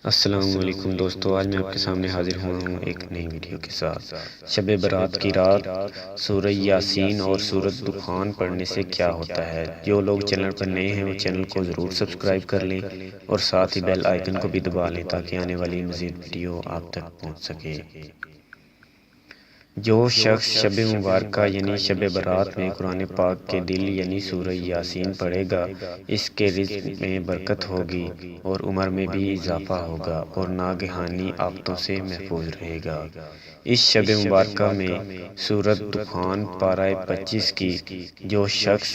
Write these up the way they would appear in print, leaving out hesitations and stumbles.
السلام علیکم دوستو، آج میں آپ کے سامنے حاضر ہوں ایک نئی ویڈیو کے ساتھ۔ شب برات کی رات سورہ یاسین اور سورۃ دخان پڑھنے سے کیا ہوتا ہے؟ جو لوگ چینل پر نئے ہیں وہ چینل کو ضرور سبسکرائب کر لیں اور ساتھ ہی بیل آئیکن کو بھی دبا لیں تاکہ آنے والی مزید ویڈیو آپ تک پہنچ سکے۔ جو شخص شب مبارکہ یعنی شب برات میں قرآن پاک کے دل یعنی سورہ یاسین پڑھے گا، اس کے رزق میں برکت ہوگی اور عمر میں بھی اضافہ ہوگا اور ناگہانی آفتوں سے محفوظ رہے گا۔ اس شب مبارکہ میں سورۃ دخان پارہ 25 کی جو شخص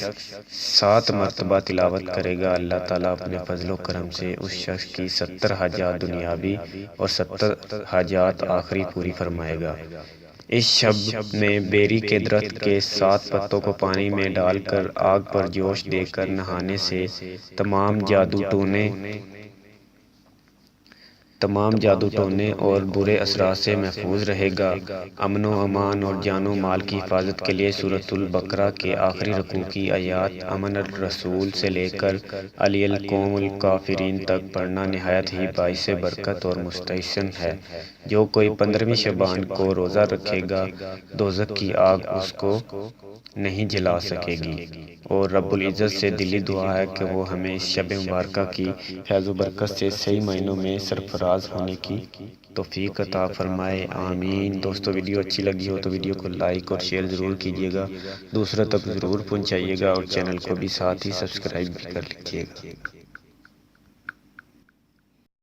7 مرتبہ تلاوت کرے گا، اللہ تعالیٰ اپنے فضل و کرم سے اس شخص کی 70 حاجات دنیاوی اور 70 حاجات آخری پوری فرمائے گا۔ اس شب میں بیری کے درخت کے 7 پتوں کو پانی میں ڈال کر آگ پر جوش دے کر نہانے سے تمام جادو ٹونے اور برے اثرات سے محفوظ رہے گا۔ امن و امان اور جان و مال کی حفاظت کے لیے سورۃ البقرہ کے آخری رکوع کی آیات آمن الرسول سے لے کر علی القوم الکافرین تک پڑھنا نہایت ہی باعث برکت اور مستحسن ہے۔ جو کوئی 15ویں شعبان کو روزہ رکھے گا، دوزخ کی آگ اس کو نہیں جلا سکے گی، اور رب العزت سے دلی دعا ہے کہ وہ ہمیں اس شب مبارکہ کی فیض و برکت سے صحیح معنوں میں سرفراز ہونے کی توفیق عطا فرمائے، آمین۔ دوستو، ویڈیو اچھی لگی ہو تو ویڈیو کو لائک اور شیئر ضرور کیجیے گا، دوسروں تک ضرور پہنچائیے گا اور چینل کو بھی ساتھ ہی سبسکرائب بھی کر لیجیے گا۔